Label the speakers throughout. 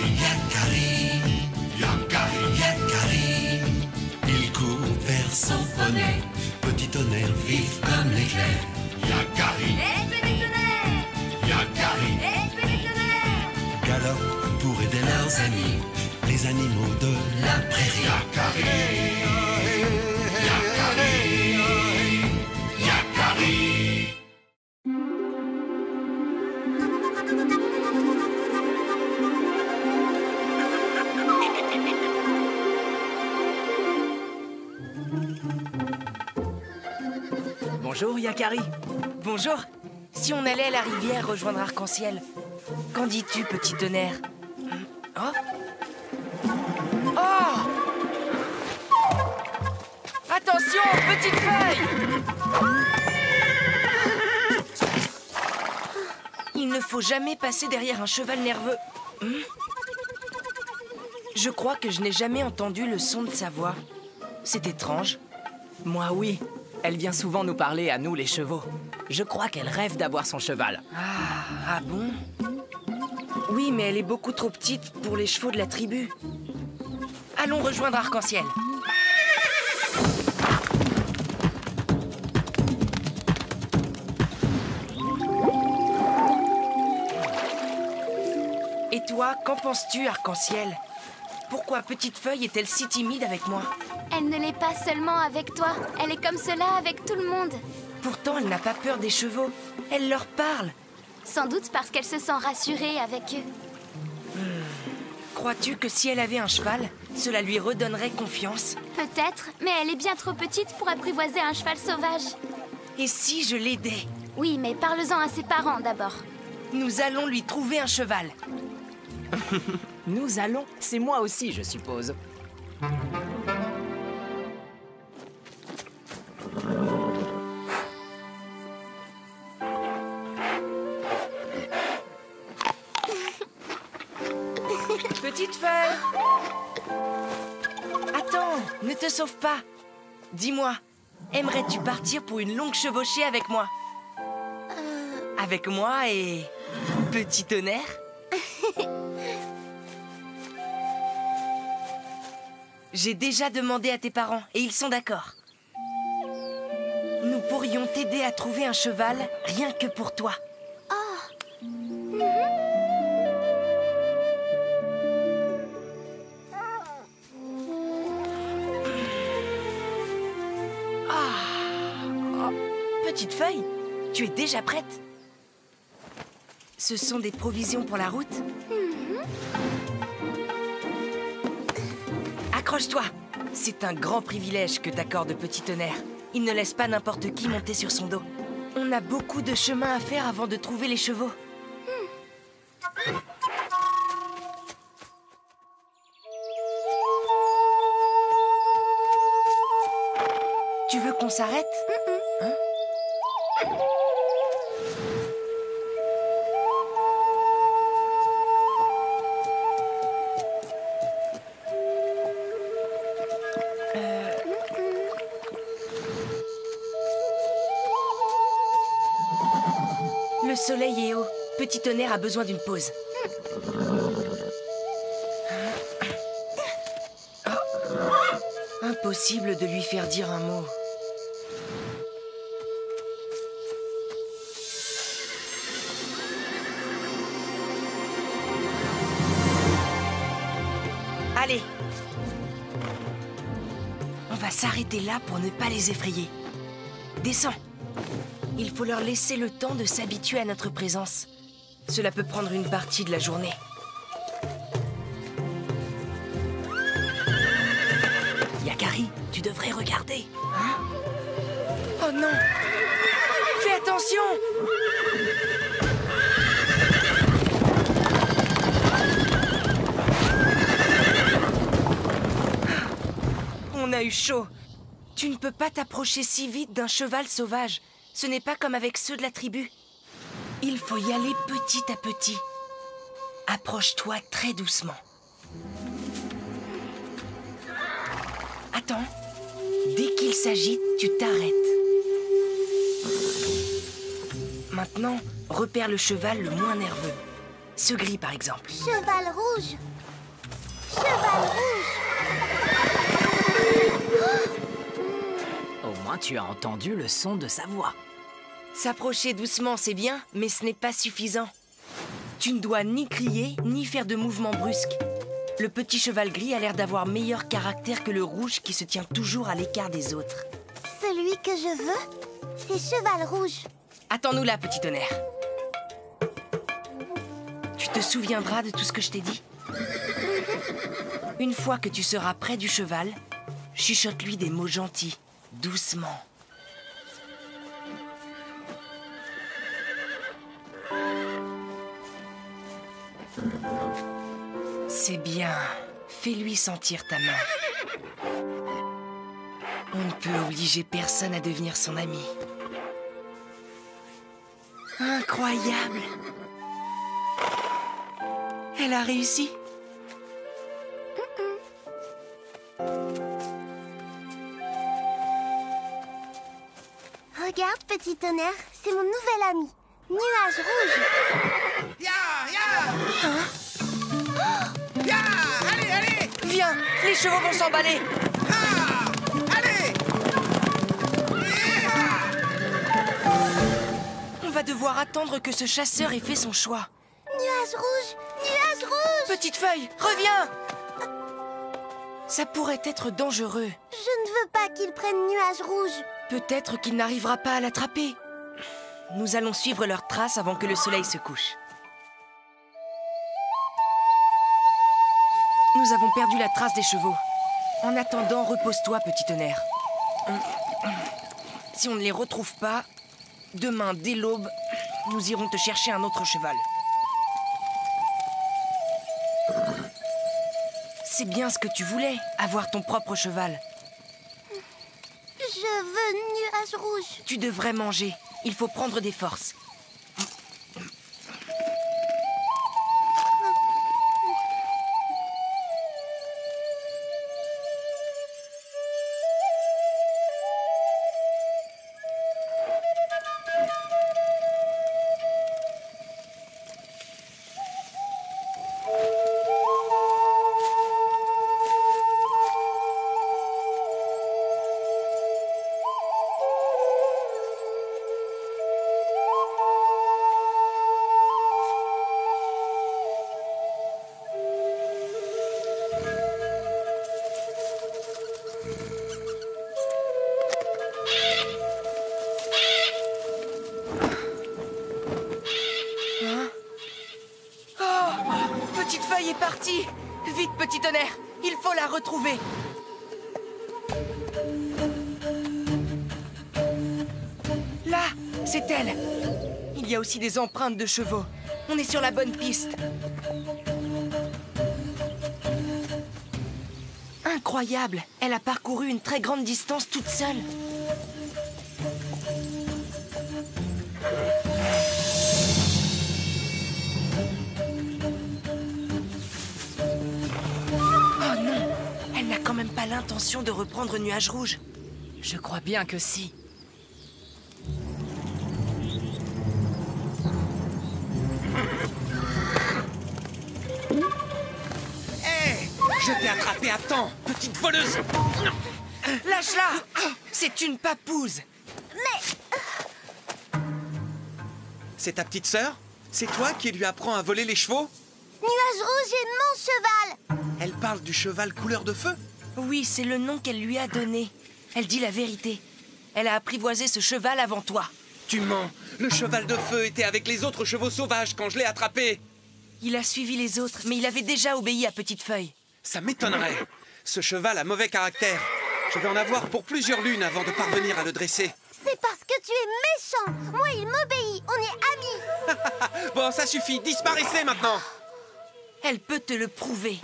Speaker 1: Yakari, Yakari, Yakari. Il court vers son poney, petit tonnerre vif comme l'éclair. Yakari,
Speaker 2: Petit tonnerre,
Speaker 1: Yakari.
Speaker 2: petit tonnerre.
Speaker 1: Galope pour aider leurs amis, les animaux de la prairie. Yakari, Yakari, Yakari.
Speaker 3: Bonjour, Yakari.
Speaker 4: Bonjour. Si on allait à la rivière rejoindre Arc-en-Ciel, qu'en dis-tu, petit tonnerre? Oh! Oh! Attention, petite feuille! Il ne faut jamais passer derrière un cheval nerveux. Je crois que je n'ai jamais entendu le son de sa voix. C'est étrange.
Speaker 3: Moi, oui. Elle vient souvent nous parler à nous, les chevaux. Je crois qu'elle rêve d'avoir son cheval.
Speaker 4: Ah bon? Oui, mais elle est beaucoup trop petite pour les chevaux de la tribu. Allons rejoindre Arc-en-Ciel. Et toi, qu'en penses-tu, Arc-en-Ciel? Pourquoi Petite Feuille est-elle si timide avec moi?
Speaker 2: Elle ne l'est pas seulement avec toi, elle est comme cela avec tout le monde.
Speaker 4: Pourtant, elle n'a pas peur des chevaux. Elle leur parle.
Speaker 2: Sans doute parce qu'elle se sent rassurée avec eux.
Speaker 4: Crois-tu que si elle avait un cheval, cela lui redonnerait confiance?
Speaker 2: Peut-être, mais elle est bien trop petite pour apprivoiser un cheval sauvage.
Speaker 4: Et si je l'aidais?
Speaker 2: Oui, mais parle-en à ses parents d'abord.
Speaker 4: Nous allons lui trouver un cheval.
Speaker 3: Nous allons, c'est moi aussi, je suppose.
Speaker 4: Petite Feuille! Attends, ne te sauve pas. Dis-moi, aimerais-tu partir pour une longue chevauchée avec moi? Avec moi et... Petit Tonnerre? J'ai déjà demandé à tes parents et ils sont d'accord. Nous pourrions t'aider à trouver un cheval rien que pour toi. Petite Feuille, tu es déjà prête? Ce sont des provisions pour la route? Accroche-toi! C'est un grand privilège que t'accorde Petit Tonnerre. Il ne laisse pas n'importe qui monter sur son dos. On a beaucoup de chemin à faire avant de trouver les chevaux. Tu veux qu'on s'arrête? Hein? Le soleil est haut. Petit Tonnerre a besoin d'une pause. Impossible de lui faire dire un mot. Allez. On va s'arrêter là pour ne pas les effrayer. Descends. Il faut leur laisser le temps de s'habituer à notre présence. Cela peut prendre une partie de la journée.
Speaker 3: Yakari, tu devrais regarder.
Speaker 4: Hein? Oh non! Fais attention! On a eu chaud. Tu ne peux pas t'approcher si vite d'un cheval sauvage. Ce n'est pas comme avec ceux de la tribu. Il faut y aller petit à petit. Approche-toi très doucement. Attends. Dès qu'il s'agite, tu t'arrêtes. Maintenant, repère le cheval le moins nerveux. Ce gris, par exemple.
Speaker 2: Cheval rouge.
Speaker 3: Au moins, tu as entendu le son de sa voix.
Speaker 4: S'approcher doucement, c'est bien, mais ce n'est pas suffisant. Tu ne dois ni crier, ni faire de mouvements brusques. Le petit cheval gris a l'air d'avoir meilleur caractère que le rouge qui se tient toujours à l'écart des autres.
Speaker 5: Celui que je veux, c'est Cheval Rouge.
Speaker 4: Attends-nous là, petit tonnerre. Tu te souviendras de tout ce que je t'ai dit? Une fois que tu seras près du cheval, chuchote-lui des mots gentils, doucement. C'est bien. Fais-lui sentir ta main. On ne peut obliger personne à devenir son ami. Incroyable! Elle a réussi.
Speaker 5: Regarde, petit tonnerre, c'est mon nouvel ami, Nuage Rouge.
Speaker 6: Ya, ya! Ya! Allez, allez!
Speaker 4: Viens, les chevaux vont s'emballer.
Speaker 6: Ah! Allez!
Speaker 4: On va devoir attendre que ce chasseur ait fait son choix.
Speaker 5: Nuage Rouge! Nuage Rouge!
Speaker 4: Petite feuille, reviens! Ça pourrait être dangereux.
Speaker 5: Je ne veux pas qu'il prenne Nuage Rouge.
Speaker 4: Peut-être qu'il n'arrivera pas à l'attraper. Nous allons suivre leurs traces avant que le soleil se couche. Nous avons perdu la trace des chevaux. En attendant, repose-toi, petit tonnerre. Si on ne les retrouve pas, demain, dès l'aube, nous irons te chercher un autre cheval. C'est bien ce que tu voulais, avoir ton propre cheval.
Speaker 5: Je veux Nuage Rouge.
Speaker 4: Tu devrais manger. Il faut prendre des forces. Petite feuille est partie. Vite, petit tonnerre, il faut la retrouver. Là, c'est elle. Il y a aussi des empreintes de chevaux. On est sur la bonne piste. Incroyable, elle a parcouru une très grande distance toute seule. Oh non, elle n'a quand même pas l'intention de reprendre Nuage Rouge.
Speaker 3: Je crois bien que si.
Speaker 6: Hé! Je t'ai attrapé à temps, petite voleuse!
Speaker 4: Lâche-la! C'est une papouze.
Speaker 6: C'est ta petite sœur? C'est toi qui lui apprends à voler les chevaux?
Speaker 5: Nuage Rouge est mon cheval.
Speaker 6: Elle parle du cheval couleur de feu?
Speaker 4: Oui, c'est le nom qu'elle lui a donné. Elle dit la vérité. Elle a apprivoisé ce cheval avant toi.
Speaker 6: Tu mens! Le cheval de feu était avec les autres chevaux sauvages quand je l'ai attrapé!
Speaker 4: Il a suivi les autres, mais il avait déjà obéi à Petite Feuille.
Speaker 6: Ça m'étonnerait. Ce cheval a mauvais caractère. Je vais en avoir pour plusieurs lunes avant de parvenir à le dresser.
Speaker 5: C'est parce que tu es méchant. Moi, il m'obéit. On est amis.
Speaker 6: Bon, ça suffit. Disparaissez maintenant.
Speaker 4: Elle peut te le prouver.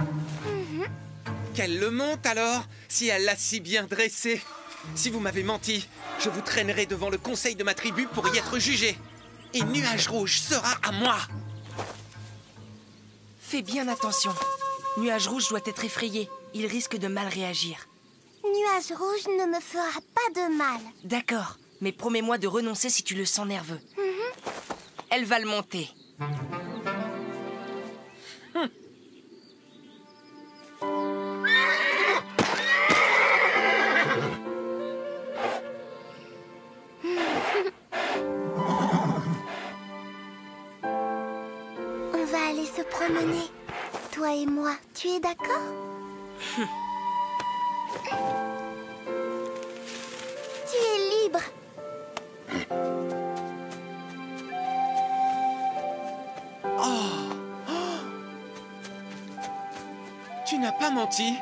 Speaker 6: Qu'elle le monte alors, si elle l'a si bien dressé. Si vous m'avez menti, je vous traînerai devant le conseil de ma tribu pour y être jugé. Et Nuage Rouge sera à moi.
Speaker 4: Fais bien attention. Nuage Rouge doit être effrayé. Il risque de mal réagir.
Speaker 5: Nuage Rouge ne me fera pas de mal.
Speaker 4: D'accord, mais promets-moi de renoncer si tu le sens nerveux. Elle va le monter.
Speaker 5: ramener. Toi et moi, tu es d'accord? Tu es libre.
Speaker 6: Tu n'as pas menti.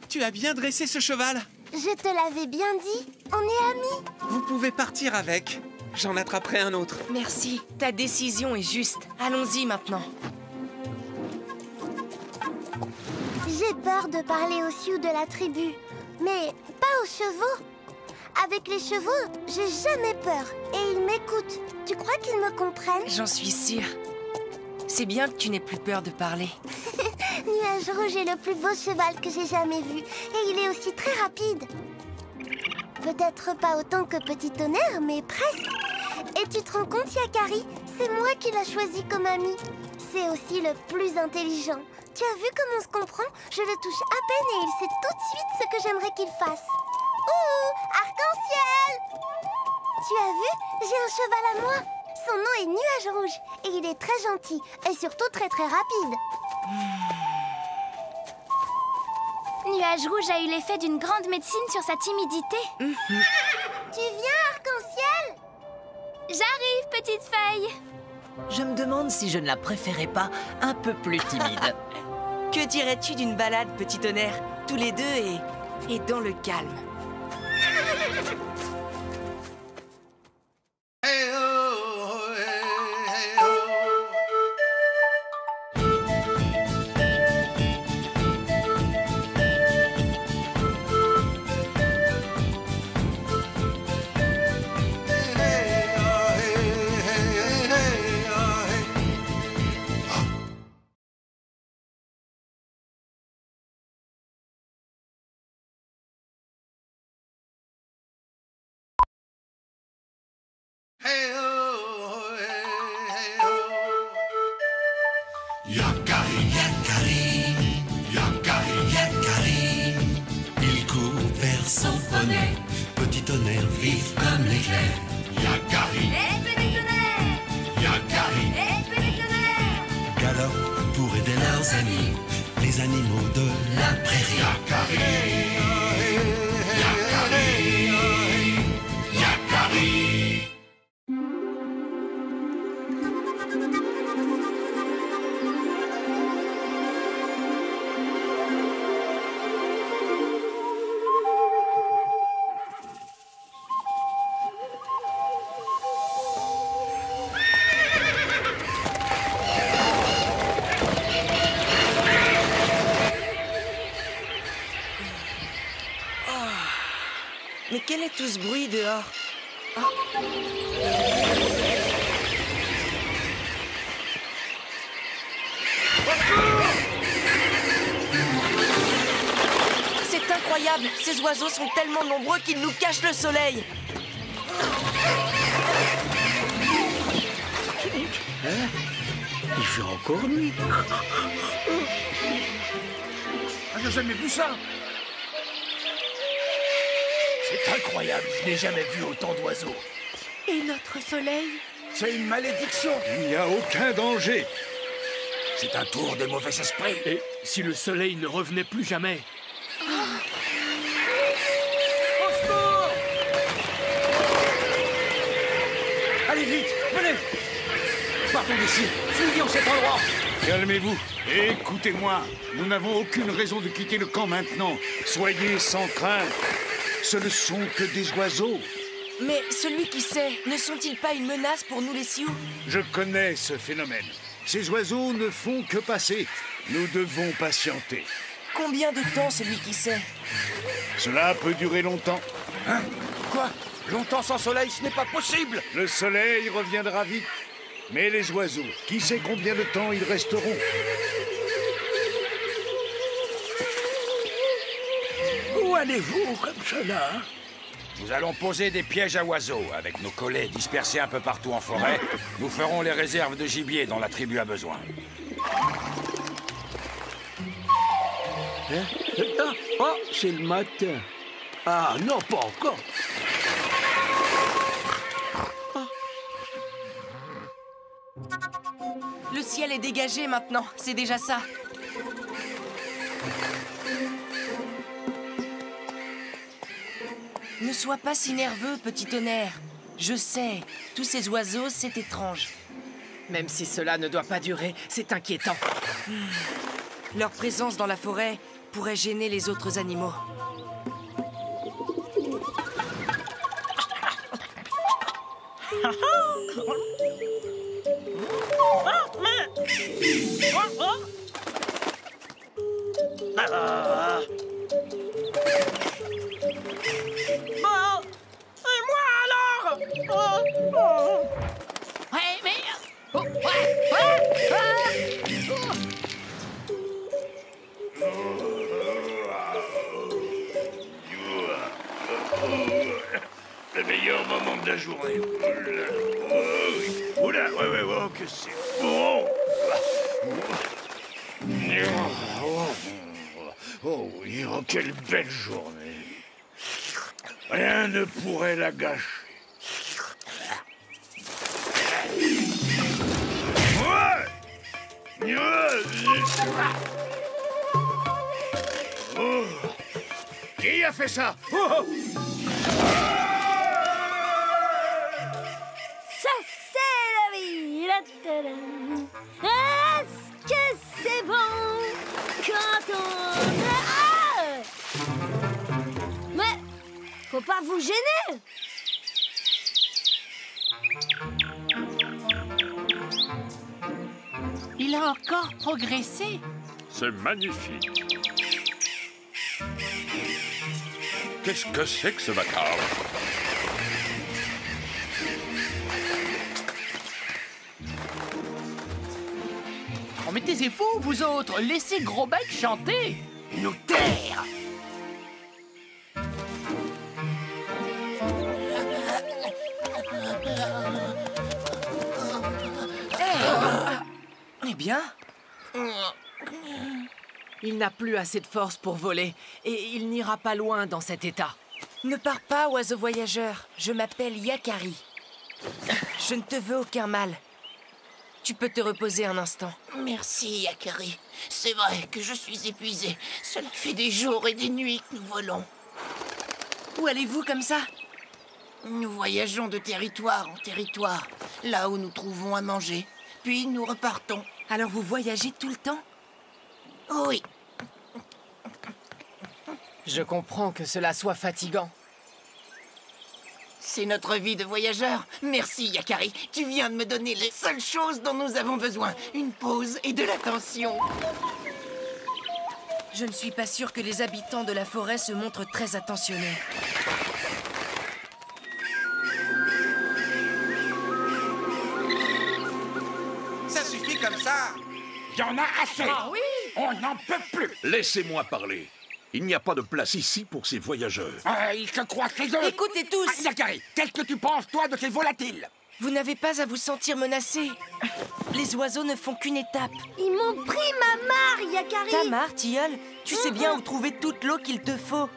Speaker 6: Tu as bien dressé ce cheval.
Speaker 5: Je te l'avais bien dit, on est amis.
Speaker 6: Vous pouvez partir avec. J'en attraperai un autre.
Speaker 4: Merci, ta décision est juste. Allons-y maintenant.
Speaker 5: J'ai peur de parler aux Sioux de la tribu, mais pas aux chevaux. Avec les chevaux, j'ai jamais peur et ils m'écoutent. Tu crois qu'ils me comprennent?
Speaker 4: J'en suis sûre. C'est bien que tu n'aies plus peur de parler.
Speaker 5: Nuage Rouge est le plus beau cheval que j'ai jamais vu et il est aussi très rapide. Peut-être pas autant que Petit Tonnerre, mais presque. Et tu te rends compte, Yakari, c'est moi qui l'ai choisi comme ami. C'est aussi le plus intelligent. Tu as vu comme on se comprend? Je le touche à peine et il sait tout de suite ce que j'aimerais qu'il fasse. Ouh, arc-en-ciel! Tu as vu? J'ai un cheval à moi. Son nom est Nuage Rouge et il est très gentil et surtout très rapide.
Speaker 2: Nuage Rouge a eu l'effet d'une grande médecine sur sa timidité.
Speaker 5: Tu viens, arc-en-ciel?
Speaker 2: J'arrive, petite feuille.
Speaker 3: Je me demande si je ne la préférais pas un peu plus timide.
Speaker 4: Que dirais-tu d'une balade, Petit Tonnerre, tous les deux et dans le calme?
Speaker 1: Yakari, Yakari, Yakari, Yakari. Il court vers son poney, Petit Tonnerre vif comme l'éclair. Yakari,
Speaker 2: Petit Tonnerre!
Speaker 1: Yakari,
Speaker 2: Petit Tonnerre!
Speaker 1: galope pour aider leurs amis, les animaux de la prairie. Yakari, Yakari, Yakari.
Speaker 4: Mais quel est tout ce bruit dehors? C'est incroyable! Ces oiseaux sont tellement nombreux qu'ils nous cachent le soleil!
Speaker 7: Il fait encore nuit.
Speaker 8: J'ai jamais vu ça. C'est incroyable, je n'ai jamais vu autant d'oiseaux.
Speaker 5: Et notre soleil?
Speaker 8: C'est une malédiction.
Speaker 7: Il n'y a aucun danger.
Speaker 8: C'est un tour des mauvais esprits. Et si le soleil ne revenait plus jamais? Au secours! Allez vite, venez! Partons d'ici, fouillons cet endroit.
Speaker 7: Calmez-vous et écoutez-moi. Nous n'avons aucune raison de quitter le camp maintenant. Soyez sans crainte. Ce ne sont que des oiseaux.
Speaker 4: Mais celui qui sait, ne sont-ils pas une menace pour nous les Sioux?
Speaker 7: Je connais ce phénomène. Ces oiseaux ne font que passer. Nous devons patienter.
Speaker 4: Combien de temps celui qui sait?
Speaker 7: Cela peut durer longtemps.
Speaker 8: Hein? Quoi? Longtemps sans soleil, ce n'est pas possible.
Speaker 7: Le soleil reviendra vite. Mais les oiseaux, qui sait combien de temps ils resteront?
Speaker 8: Où allez-vous comme cela?
Speaker 9: Nous allons poser des pièges à oiseaux. Avec nos collets dispersés un peu partout en forêt, nous ferons les réserves de gibier dont la tribu a besoin.
Speaker 8: Oh, c'est le matin. Ah, non, pas encore.
Speaker 4: Le ciel est dégagé maintenant, c'est déjà ça. Ne sois pas si nerveux, petit tonnerre. Je sais, tous ces oiseaux, c'est étrange.
Speaker 3: Même si cela ne doit pas durer, c'est inquiétant.
Speaker 4: Leur présence dans la forêt pourrait gêner les autres animaux.
Speaker 7: Le meilleur moment de la journée. Oula, ouais, oh, que c'est bon. Oh oui, oh, quelle belle journée. Rien ne pourrait la gâcher. Oh. Qui a fait ça? Oh.
Speaker 5: Ça, c'est la vie. Est-ce que c'est bon quand on... Ah! Mais, faut pas vous gêner.
Speaker 10: Il a encore progressé.
Speaker 9: C'est magnifique. Qu'est-ce que c'est que ce bâtard?
Speaker 10: Oh, mais taisez-vous, vous autres. Laissez Gros Bec chanter.
Speaker 8: Nous taire!
Speaker 4: Eh bien,
Speaker 3: Il n'a plus assez de force pour voler, et il n'ira pas loin dans cet état.
Speaker 4: ne pars pas, oiseau voyageur. Je m'appelle Yakari. Je ne te veux aucun mal. Tu peux te reposer un instant.
Speaker 10: Merci, Yakari. C'est vrai que je suis épuisé. Cela fait des jours et des nuits que nous volons.
Speaker 4: Où allez-vous comme ça?
Speaker 10: Nous voyageons de territoire en territoire, là où nous trouvons à manger. Puis nous repartons.
Speaker 4: Alors vous voyagez tout le temps?
Speaker 10: Oui.
Speaker 3: Je comprends que cela soit fatigant.
Speaker 10: C'est notre vie de voyageur. Merci, Yakari. Tu viens de me donner les seules choses dont nous avons besoin. Une pause et de l'attention.
Speaker 4: Je ne suis pas sûre que les habitants de la forêt se montrent très attentionnés.
Speaker 6: Ça suffit comme ça.
Speaker 7: Il y en a assez.
Speaker 10: Ah oui?
Speaker 7: On n'en peut plus.
Speaker 11: Laissez-moi parler. Il n'y a pas de place ici pour ces voyageurs.
Speaker 7: Ils se croient chez eux.
Speaker 4: Écoutez tous!
Speaker 7: Yakari, qu'est-ce que tu penses, toi, de ces volatiles?
Speaker 4: Vous n'avez pas à vous sentir menacés. Les oiseaux ne font qu'une étape.
Speaker 5: Ils m'ont pris ma mare, Yakari.
Speaker 4: Ta mare, tilleul, tu sais bien où trouver toute l'eau qu'il te faut.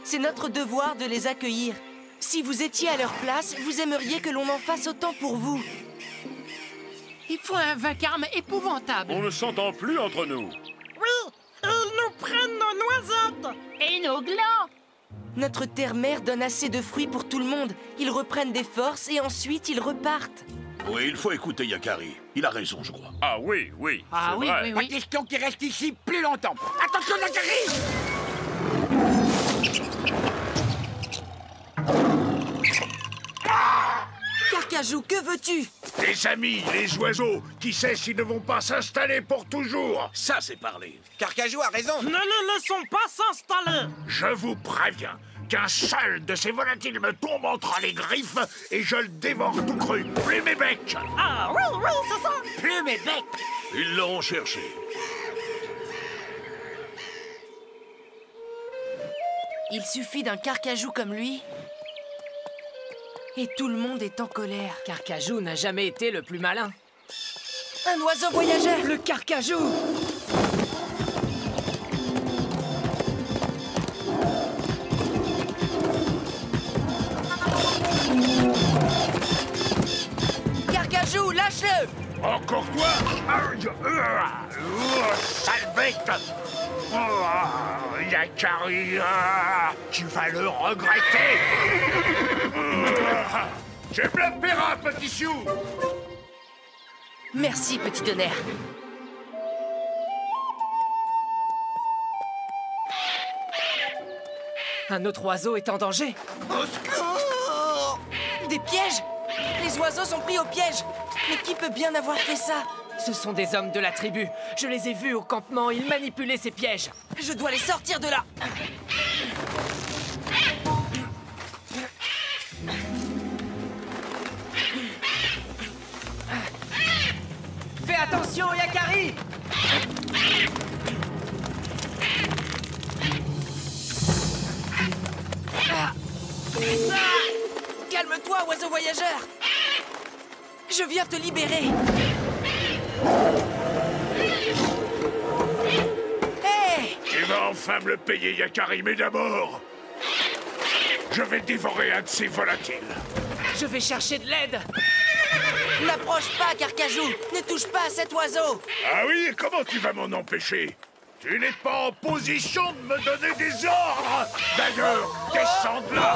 Speaker 4: C'est notre devoir de les accueillir. Si vous étiez à leur place, vous aimeriez que l'on en fasse autant pour vous.
Speaker 10: Il faut un vacarme épouvantable.
Speaker 9: On ne s'entend plus entre nous.
Speaker 10: Oui, ils nous prennent nos noisettes. Et nos glands.
Speaker 4: Notre terre-mère donne assez de fruits pour tout le monde. Ils reprennent des forces et ensuite ils repartent.
Speaker 11: Oui, il faut écouter Yakari. Il a raison, je crois.
Speaker 9: Ah oui, oui,
Speaker 10: Ah
Speaker 9: c'est
Speaker 10: oui,
Speaker 9: vrai.
Speaker 10: oui,
Speaker 7: Pas
Speaker 10: oui.
Speaker 7: question qu'ils restent ici plus longtemps. Attention, Yakari!
Speaker 4: Carcajou, que veux-tu?
Speaker 7: Les amis, les oiseaux, qui sait s'ils ne vont pas s'installer pour toujours?
Speaker 11: Ça, c'est parler.
Speaker 6: Carcajou a raison.
Speaker 10: Ne les laissons pas s'installer.
Speaker 7: Je vous préviens qu'un seul de ces volatiles me tombe entre les griffes et je le dévore tout cru. Plume et bec!
Speaker 10: Ah oui, oui, c'est ça.
Speaker 7: Plume et bec!
Speaker 11: Ils l'ont cherché.
Speaker 4: Il suffit d'un carcajou comme lui et tout le monde est en colère.
Speaker 3: Carcajou n'a jamais été le plus malin.
Speaker 4: Un oiseau voyageur!
Speaker 3: Le carcajou!
Speaker 4: Carcajou, lâche-le!
Speaker 7: Encore toi? Sale bête! Yakari, tu vas le regretter! Tu me le paieras, petit Sioux!
Speaker 4: Merci, petit tonnerre.
Speaker 3: Un autre oiseau est en danger.
Speaker 10: Au secours!
Speaker 4: Des pièges! Les oiseaux sont pris au piège! Mais qui peut bien avoir fait ça?
Speaker 3: Ce sont des hommes de la tribu. Je les ai vus au campement, ils manipulaient ces pièges.
Speaker 4: Je dois les sortir de là!
Speaker 3: Fais attention, Yakari!
Speaker 4: Calme-toi, oiseau voyageur! Je viens te libérer! Hé!
Speaker 7: Tu vas enfin me le payer, Yakari, mais d'abord... je vais dévorer un de ces volatiles.
Speaker 3: Je vais chercher de l'aide!
Speaker 4: N'approche pas, Carcajou! Ne touche pas à cet oiseau!
Speaker 7: Ah oui, et comment tu vas m'en empêcher? Tu n'es pas en position de me donner des ordres! D'ailleurs, descends de là!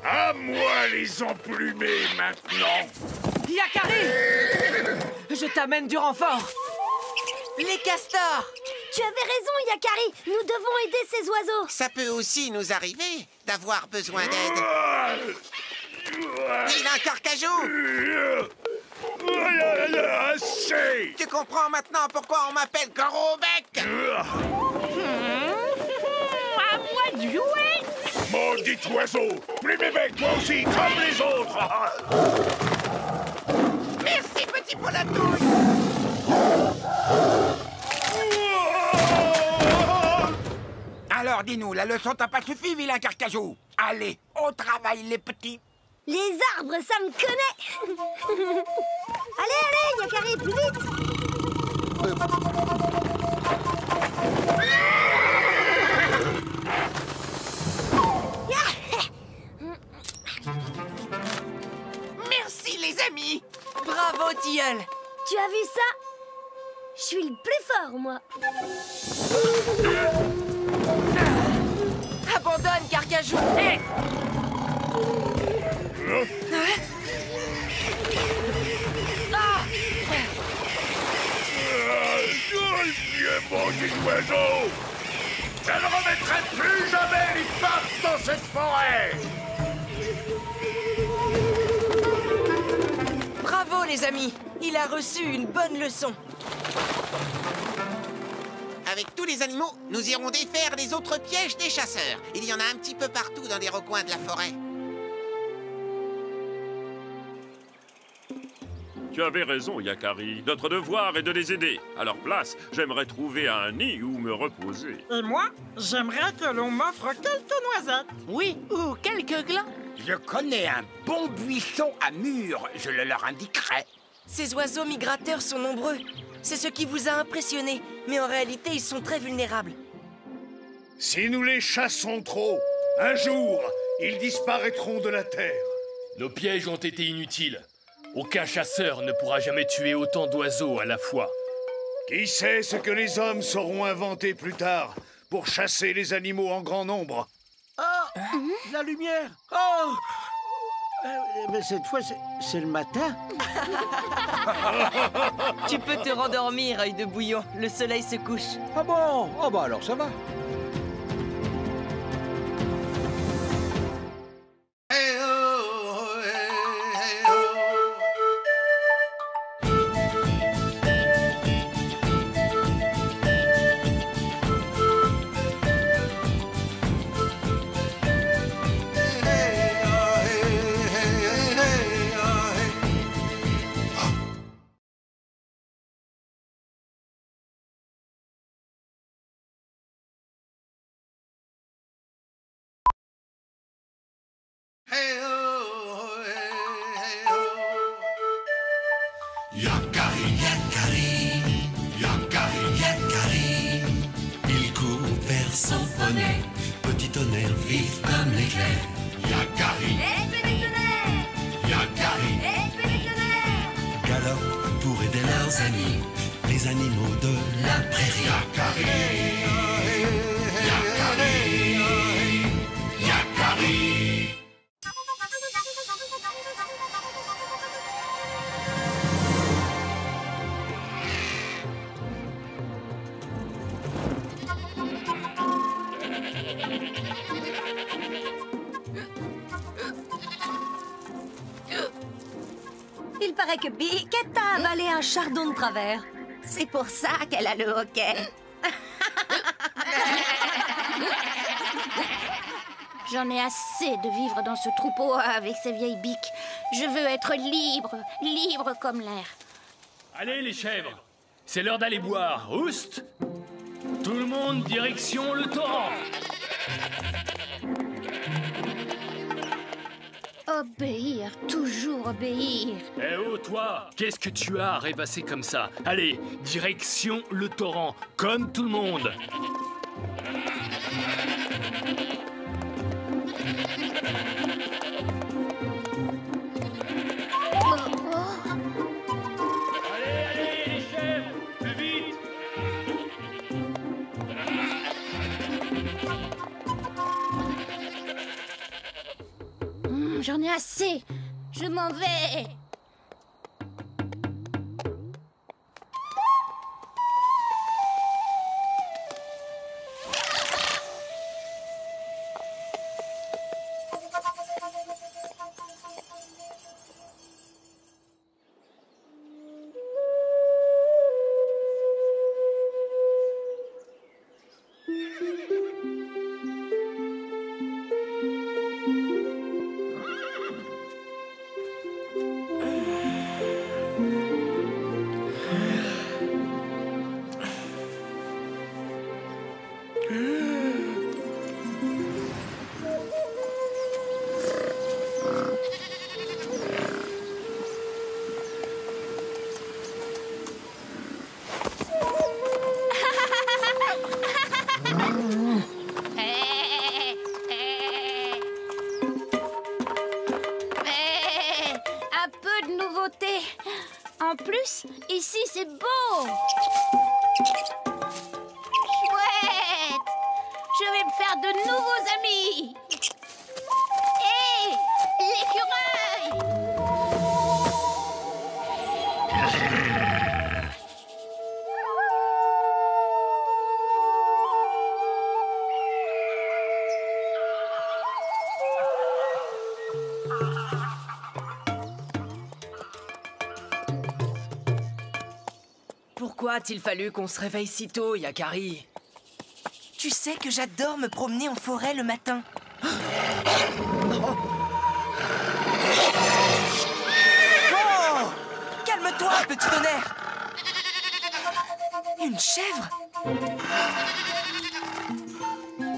Speaker 7: À moi les emplumer maintenant!
Speaker 3: Yakari! Je t'amène du renfort!
Speaker 4: Les castors!
Speaker 5: Tu avais raison, Yakari. Nous devons aider ces oiseaux.
Speaker 10: Ça peut aussi nous arriver d'avoir besoin d'aide. Vilain Carcajou!
Speaker 7: Assez!
Speaker 10: Tu comprends maintenant pourquoi on m'appelle Gros Bec?
Speaker 2: À moi de jouer!
Speaker 7: Maudit oiseau! Plus mes becs, toi aussi, comme les autres!
Speaker 10: Merci, petit Polatouille! Alors, dis-nous, la leçon t'a pas suffi, vilain Carcajou? Allez, au travail, les petits!
Speaker 5: Les arbres, ça me connaît. Allez, Yakari, plus vite.
Speaker 10: Merci, les amis!
Speaker 4: Bravo, tilleul!
Speaker 5: Tu as vu ça? Je suis le plus fort, moi.
Speaker 4: Abandonne, Carcajou! Hé!
Speaker 7: Maudit oiseau! Je ne remettrai plus jamais les pattes dans cette forêt!
Speaker 4: Bravo, les amis! Il a reçu une bonne leçon.
Speaker 10: Avec tous les animaux, nous irons défaire les autres pièges des chasseurs. Il y en a un petit peu partout dans les recoins de la forêt.
Speaker 12: Tu avais raison, Yakari. Notre devoir est de les aider. À leur place, j'aimerais trouver un nid où me reposer.
Speaker 13: Et moi, j'aimerais que l'on m'offre quelques noisettes.
Speaker 10: Oui, ou quelques glands. Je connais un bon buisson à mûres, je le leur indiquerai.
Speaker 4: Ces oiseaux migrateurs sont nombreux. C'est ce qui vous a impressionné. Mais en réalité, ils sont très vulnérables.
Speaker 7: Si nous les chassons trop, un jour, ils disparaîtront de la terre.
Speaker 14: Nos pièges ont été inutiles. Aucun chasseur ne pourra jamais tuer autant d'oiseaux à la fois.
Speaker 7: Qui sait ce que les hommes sauront inventer plus tard pour chasser les animaux en grand nombre?
Speaker 8: Oh, la lumière! Oh! Mais cette fois, c'est le matin.
Speaker 4: Tu peux te rendormir, œil de bouillon. Le soleil se couche.
Speaker 8: Ah bon? Oh bah alors ça va.
Speaker 1: Yakari, Yakari, Yakari, Yakari. Il court vers son poney, petit tonnerre vif comme l'éclair. Yakari,
Speaker 2: Hé, petit tonnerre!
Speaker 1: meilleurs amis, les animaux de la prairie. Yakari, Yakari, Yakari.
Speaker 15: Il paraît que Biquette a avalé un chardon de travers.
Speaker 16: C'est pour ça qu'elle a le hoquet.
Speaker 2: J'en ai assez de vivre dans ce troupeau avec ces vieilles biques. Je veux être libre, libre comme l'air.
Speaker 14: Allez les chèvres, c'est l'heure d'aller boire. Oust! Tout le monde, direction le torrent.
Speaker 2: Obéir, toujours obéir.
Speaker 14: Eh oh toi, qu'est-ce que tu as à rêvasser comme ça? Allez, direction le torrent, comme tout le monde. Allez, les chèvres, plus vite.
Speaker 2: J'en ai assez. Je m'en vais. En plus, ici c'est beau. Chouette. Je vais me faire de nouveaux amis. Hé, l'écureuil.
Speaker 3: Pourquoi a-t-il fallu qu'on se réveille si tôt, Yakari?
Speaker 4: Tu sais que j'adore me promener en forêt le matin. Oh! Calme-toi, petit tonnerre. Une chèvre?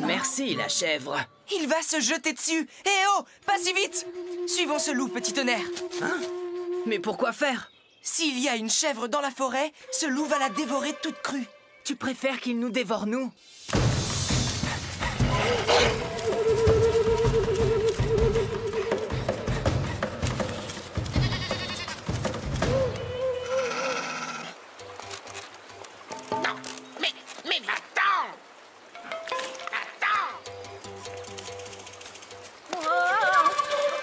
Speaker 3: Merci, la chèvre.
Speaker 4: Il va se jeter dessus. Eh oh, pas si vite. Suivons ce loup, petit tonnerre.
Speaker 3: Hein? Mais pourquoi faire?
Speaker 4: S'il y a une chèvre dans la forêt, ce loup va la dévorer toute crue.
Speaker 3: Tu préfères qu'il nous dévore, nous?
Speaker 10: Non, mais va-t'en! Va-t'en!
Speaker 2: Oh,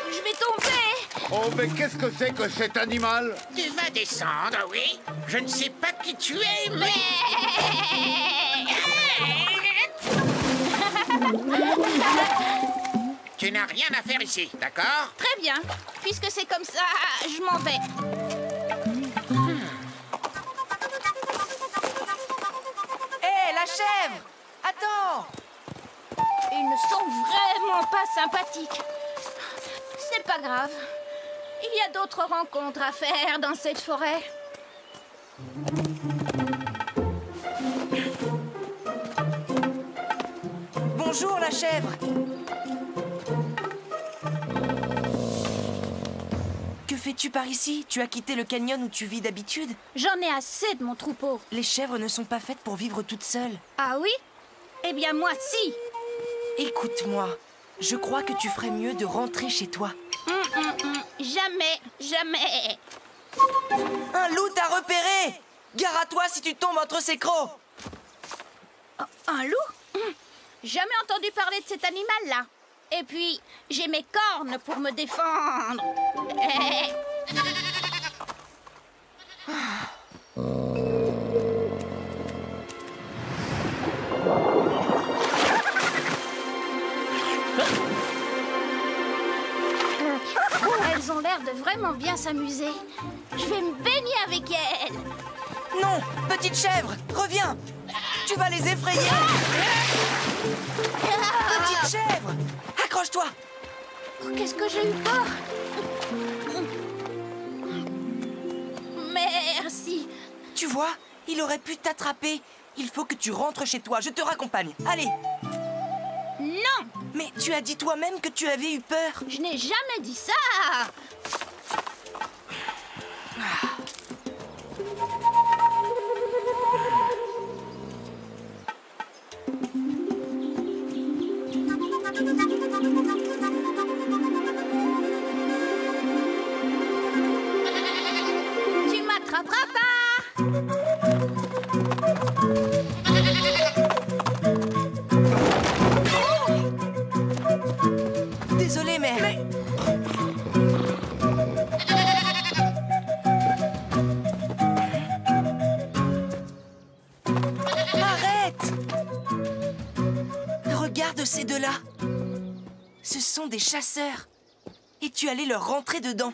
Speaker 2: je vais tomber.
Speaker 7: Oh, mais qu'est-ce que c'est que cet animal?
Speaker 10: Tu vas descendre, oui. Je ne sais pas qui tu es, mais... Tu n'as rien à faire ici, d'accord?
Speaker 2: Très bien. Puisque c'est comme ça, je m'en vais.
Speaker 4: Hé, la chèvre! Attends!
Speaker 2: Ils ne sont vraiment pas sympathiques. C'est pas grave. Il y a d'autres rencontres à faire dans cette forêt.
Speaker 4: Bonjour, la chèvre! Que fais-tu par ici? Tu as quitté le canyon où tu vis d'habitude?
Speaker 2: J'en ai assez de mon troupeau.
Speaker 4: Les chèvres ne sont pas faites pour vivre toutes seules.
Speaker 2: Ah oui? Eh bien, moi, si!
Speaker 4: Écoute-moi, je crois que tu ferais mieux de rentrer chez toi.
Speaker 2: Jamais, jamais.
Speaker 4: Un loup t'a repéré! Gare à toi si tu tombes entre ses crocs!
Speaker 2: Un loup? Jamais entendu parler de cet animal-là. Et puis, j'ai mes cornes pour me défendre. Elles ont l'air de vraiment bien s'amuser. Je vais me baigner avec elles.
Speaker 4: Non, petite chèvre, reviens! Tu vas les effrayer! Petite chèvre! Accroche-toi!
Speaker 2: Oh, qu'est-ce que j'ai eu peur! Merci.
Speaker 4: Tu vois, il aurait pu t'attraper. Il faut que tu rentres chez toi. Je te raccompagne. Allez!
Speaker 2: Non!
Speaker 4: Mais tu as dit toi-même que tu avais eu peur.
Speaker 2: Je n'ai jamais dit ça! Tu m'attraperas pas!
Speaker 4: Désolé, mais... Arrête! Regarde ces deux-là. Ce sont des chasseurs. Et tu allais leur rentrer dedans.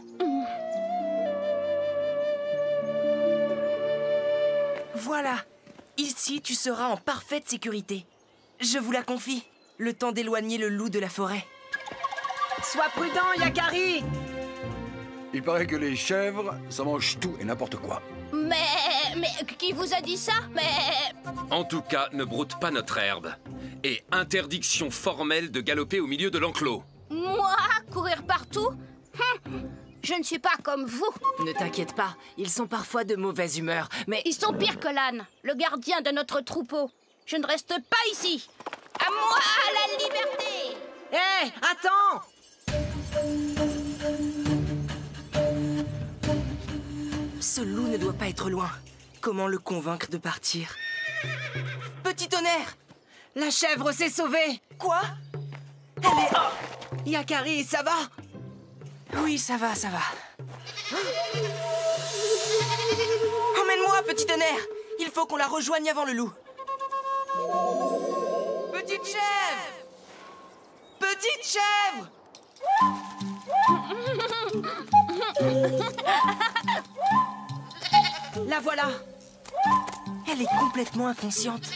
Speaker 4: Voilà. Ici, tu seras en parfaite sécurité. Je vous la confie. Le temps d'éloigner le loup de la forêt.
Speaker 3: Sois prudent, Yakari!
Speaker 11: Il paraît que les chèvres, ça mange tout et n'importe quoi.
Speaker 2: Mais qui vous a dit ça?
Speaker 17: En tout cas, ne broute pas notre herbe. Et interdiction formelle de galoper au milieu de l'enclos.
Speaker 2: Moi, courir partout? Je ne suis pas comme vous.
Speaker 4: Ne t'inquiète pas, ils sont parfois de mauvaise humeur, mais...
Speaker 2: Ils sont pires que l'âne, le gardien de notre troupeau. Je ne reste pas ici. À moi, la liberté!
Speaker 3: Hé, attends!
Speaker 4: Ce loup ne doit pas être loin. Comment le convaincre de partir? Petit tonnerre!
Speaker 3: La chèvre s'est sauvée!
Speaker 4: Quoi? Elle est... Oh!
Speaker 3: Yakari, ça va?
Speaker 4: Oui, ça va, ça va. Emmène-moi, petit tonnerre! Il faut qu'on la rejoigne avant le loup. Petite chèvre! Petite chèvre!
Speaker 3: La voilà!
Speaker 4: Elle est complètement inconsciente.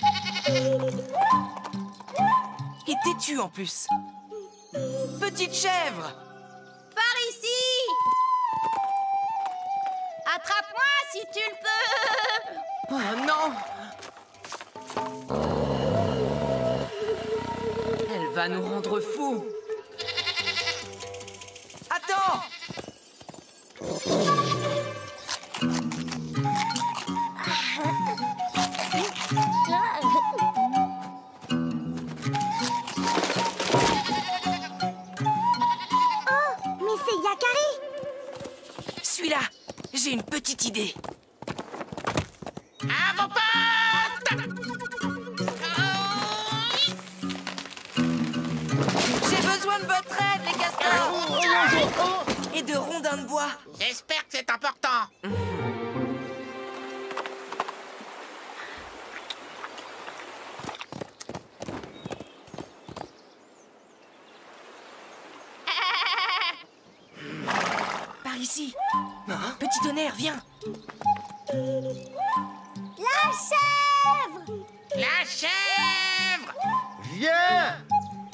Speaker 4: Et têtue en plus. Petite chèvre!
Speaker 2: Par ici! Attrape-moi si tu le peux!
Speaker 3: Oh non! Elle va nous rendre fous!
Speaker 4: Attends! Suis-là! J'ai une petite idée.
Speaker 10: À vos portes!
Speaker 4: J'ai besoin de votre aide, les castors! Et de rondins de bois.
Speaker 10: J'espère que c'est important.
Speaker 4: Par ici. Petit tonnerre, viens.
Speaker 5: La chèvre!
Speaker 10: La chèvre!
Speaker 18: Viens!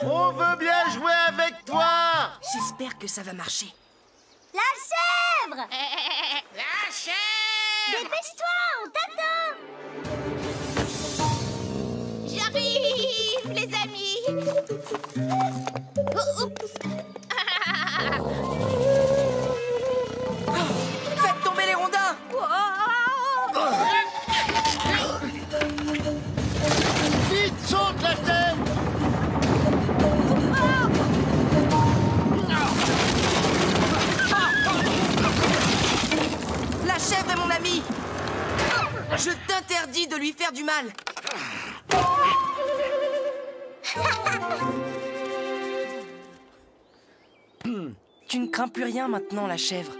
Speaker 18: On veut bien jouer avec toi!
Speaker 4: J'espère que ça va marcher.
Speaker 5: La chèvre!
Speaker 10: La chèvre!
Speaker 5: Dépêche-toi, on t'attend!
Speaker 2: J'arrive, les amis! Oups!
Speaker 4: Faites tomber les rondins!
Speaker 18: Vite, saute la tête!
Speaker 4: interdit de lui faire du mal. Tu ne crains plus rien maintenant, la chèvre.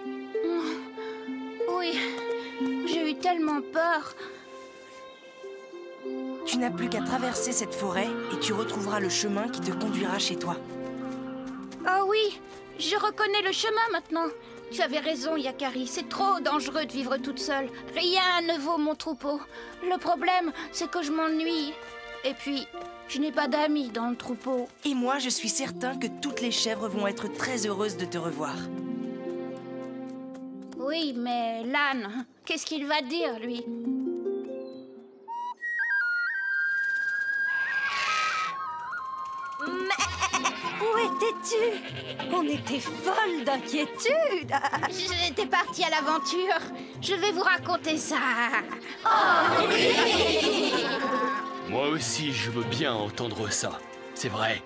Speaker 2: Oui, j'ai eu tellement peur.
Speaker 4: Tu n'as plus qu'à traverser cette forêt et tu retrouveras le chemin qui te conduira chez toi.
Speaker 2: Ah oui, je reconnais le chemin maintenant. Tu avais raison, Yakari, c'est trop dangereux de vivre toute seule. Rien ne vaut mon troupeau. Le problème, c'est que je m'ennuie. Et puis, je n'ai pas d'amis dans le troupeau.
Speaker 4: Et moi, je suis certain que toutes les chèvres vont être très heureuses de te revoir.
Speaker 2: Oui, mais l'âne, qu'est-ce qu'il va dire, lui?
Speaker 15: Où étais-tu? On était folles d'inquiétude.
Speaker 2: J'étais partie à l'aventure. Je vais vous raconter ça.
Speaker 15: Oh oui!
Speaker 14: Moi aussi, je veux bien entendre ça. C'est vrai,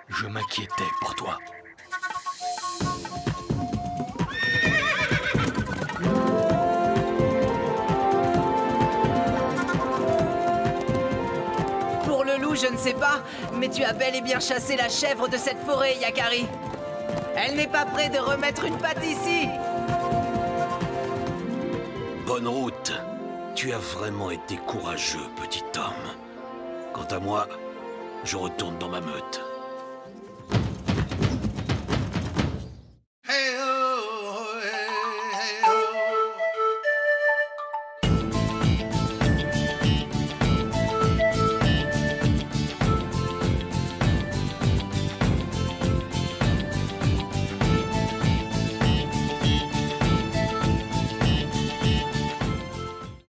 Speaker 14: je m'inquiétais pour toi.
Speaker 4: Pour le loup, je ne sais pas, mais tu as bel et bien chassé la chèvre de cette forêt, Yakari. Elle n'est pas près de remettre une patte ici.
Speaker 1: Bonne route. Tu as vraiment été courageux, petit homme. Quant à moi, je retourne dans ma meute.